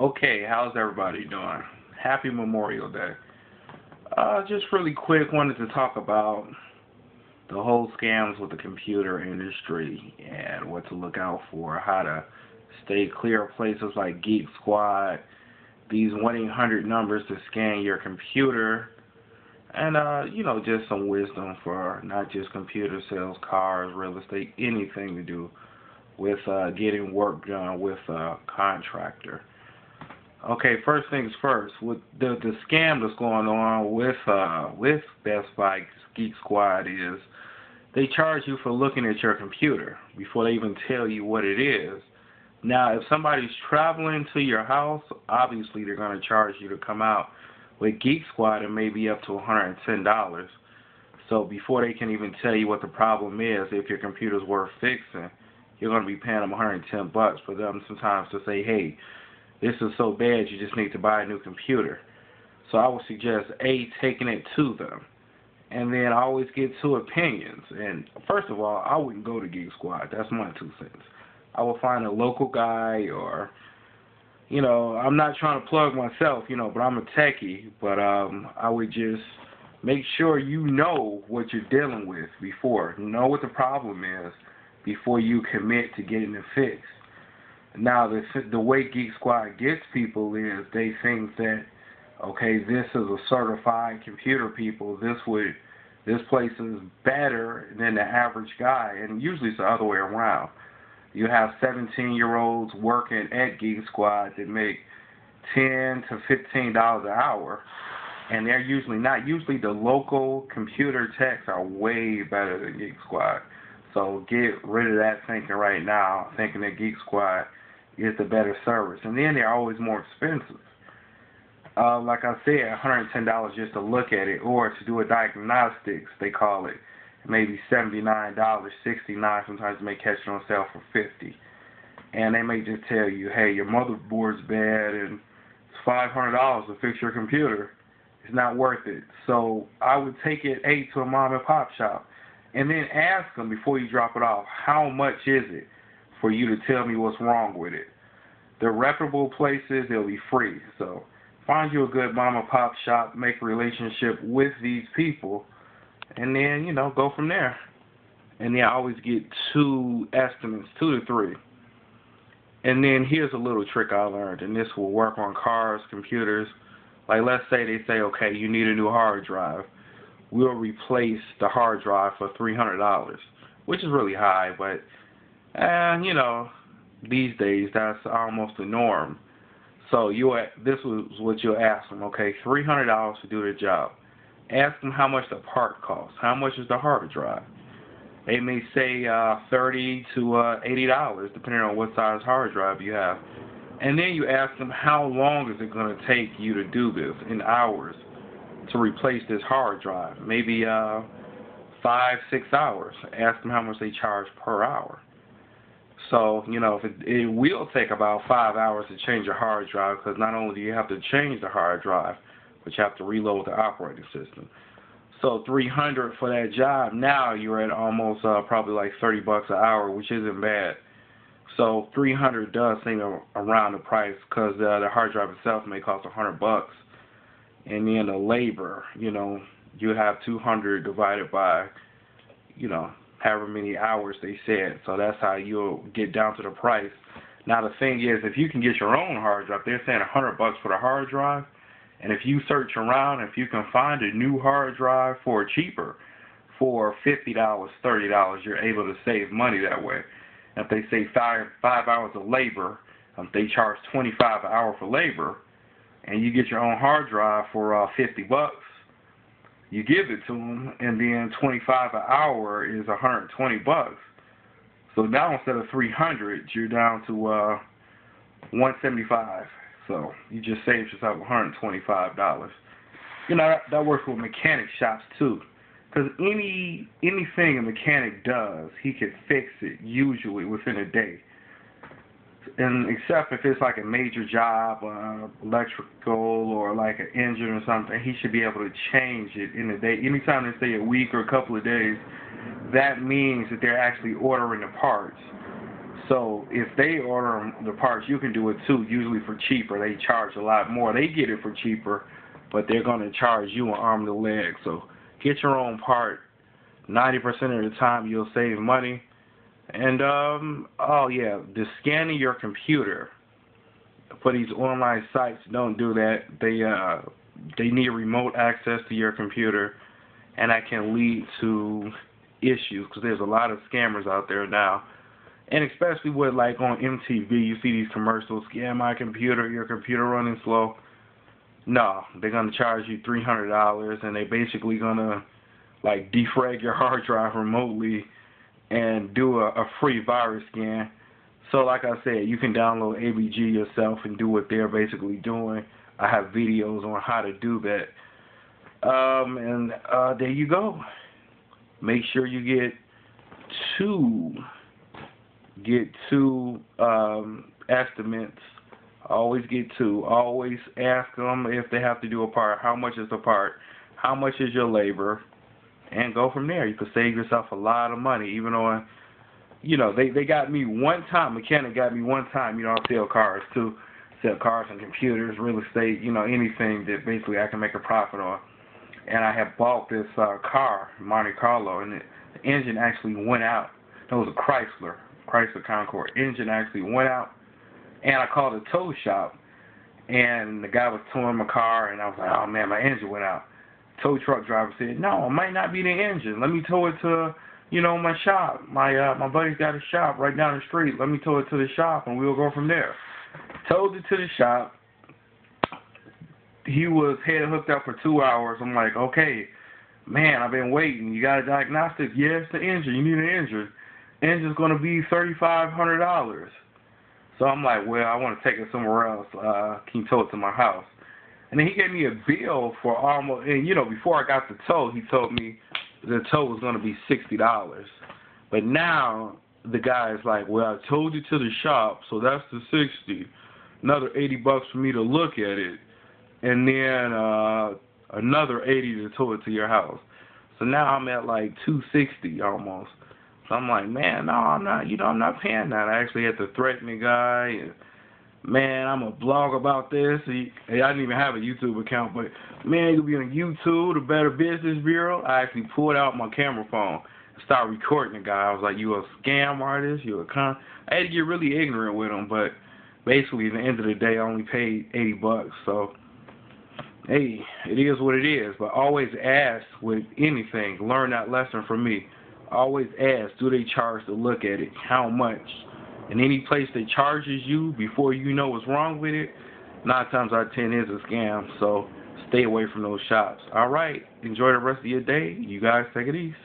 Okay, how's everybody doing? Happy Memorial Day. Just really quick, wanted to talk about the whole scams with the computer industry and what to look out for, how to stay clear of places like Geek Squad, these 1-800 numbers to scan your computer, and just some wisdom for not just computer sales, cars, real estate, anything to do with getting work done with a contractor. Okay, first things first. With the scam that's going on with Best Buy Geek Squad is they charge you for looking at your computer before they even tell you what it is. Now, if somebody's traveling to your house, obviously they're going to charge you to come out. With Geek Squad, it may be up to $110. So before they can even tell you what the problem is, if your computer's worth fixing, you're going to be paying them 110 bucks for them sometimes to say, hey, this is so bad you just need to buy a new computer. So I would suggest A, taking it to them. And then I always get two opinions. And first of all, I wouldn't go to Geek Squad. That's my 2 cents. I will find a local guy or, I'm not trying to plug myself, but I'm a techie. But I would just make sure you know what you're dealing with before. Know what the problem is before you commit to getting it fixed. Now, the way Geek Squad gets people is they think that, okay, this is a certified computer people. This place is better than the average guy, and usually it's the other way around. You have 17-year-olds working at Geek Squad that make $10 to $15 an hour, and they're usually not. Usually the local computer techs are way better than Geek Squad. So get rid of that thinking right now, thinking that Geek Squad is the better service. And then they're always more expensive. Like I said, $110 just to look at it, or to do a diagnostics, they call it, maybe $79, $69. Sometimes they may catch it on sale for $50. And they may just tell you, hey, your motherboard's bad and it's $500 to fix your computer. It's not worth it. So I would take it, to a mom and pop shop, and then ask them before you drop it off, how much is it for you to tell me what's wrong with it? The reputable places, they'll be free. So find you a good mom and pop shop, make a relationship with these people, and then, go from there. And then I always get two estimates, 2 to 3. And then here's a little trick I learned, and this will work on cars, computers. Like, let's say they say, okay, you need a new hard drive. We'll replace the hard drive for $300, which is really high, but, these days that's almost the norm. So this was what you'll ask them, okay, $300 to do the job. Ask them how much the part costs. How much is the hard drive? They may say $30 to $80, depending on what size hard drive you have. And then you ask them, how long is it going to take you to do this in hours to replace this hard drive? Maybe 5, 6 hours. Ask them how much they charge per hour. So, if it will take about 5 hours to change a hard drive, because not only do you have to change the hard drive, but you have to reload the operating system. So $300 for that job. Now you're at almost probably like $30 an hour, which isn't bad. So $300 does seem around the price, because the hard drive itself may cost $100, and then the labor, you have 200 divided by, however many hours they said. So that's how you'll get down to the price. Now the thing is, if you can get your own hard drive, they're saying $100 for the hard drive. And if you search around, if you can find a new hard drive for cheaper, for $50, $30, you're able to save money that way. If they say 5 hours of labor, they charge $25 an hour for labor, and you get your own hard drive for $50. You give it to them, and then $25 an hour is $120. So now instead of $300, you're down to $175. So you just saved yourself $125. That works with mechanic shops too, because anything a mechanic does, he can fix it usually within a day. And except if it's like a major job, electrical or like an engine or something, he should be able to change it in a day. Anytime they say a week or a couple of days, that means that they're actually ordering the parts. So if they order the parts, you can do it too, usually for cheaper. They charge a lot more. They get it for cheaper, but they're going to charge you an arm and a leg. So get your own part. 90% of the time you'll save money. And, oh yeah, the scanning your computer for these online sites, don't do that. They need remote access to your computer, and that can lead to issues because there's a lot of scammers out there now. And especially with, like, on MTV, you see these commercials, scan my computer, your computer running slow. No, they're going to charge you $300, and they basically going to, like, defrag your hard drive remotely and do a free virus scan. So like I said, you can download ABG yourself and do what they're basically doing. I have videos on how to do that. There you go. Make sure you get two estimates. Always get two. Always ask them if they have to do a part. How much is the part? How much is your labor? And go from there. You can save yourself a lot of money. Even on, you know, they got me one time. Mechanic got me one time. You know, I sell cars too. Sell cars and computers, real estate. You know, anything that basically I can make a profit on. And I had bought this car, Monte Carlo, and the engine actually went out. It was a Chrysler Concorde. Engine actually went out, and I called a tow shop, and the guy was towing my car, and I was like, oh man, my engine went out. Tow truck driver said, no, it might not be the engine. Let me tow it to, you know, my shop. My buddy's got a shop right down the street. Let me tow it to the shop, and we'll go from there. Towed it to the shop. He had hooked up for 2 hours. I'm like, okay, man, I've been waiting. You got a diagnostic? Yes, the engine. You need an engine. Engine's going to be $3,500. So I'm like, well, I want to take it somewhere else. Can you tow it to my house? And then he gave me a bill for almost, and you know, before I got the tow, he told me the tow was going to be $60. But now the guy is like, well, I towed you to the shop, so that's the $60. Another $80 for me to look at it, and then another $80 to tow it to your house. So now I'm at like $260 almost. So I'm like, man, no, I'm not. You know, I'm not paying that. I actually had to threaten the guy. And, man, I'm a blog about this. I didn't even have a YouTube account, but man, you'll be on YouTube, the Better Business Bureau. I actually pulled out my camera phone and started recording the guy. I was like, you a scam artist? You a con? I had to get really ignorant with him, but basically, at the end of the day, I only paid $80. So, hey, it is what it is. But always ask with anything. Learn that lesson from me. Always ask, do they charge to look at it? How much? And any place that charges you before you know what's wrong with it, 9 times out of 10 is a scam. So stay away from those shops. All right. Enjoy the rest of your day. You guys take it easy.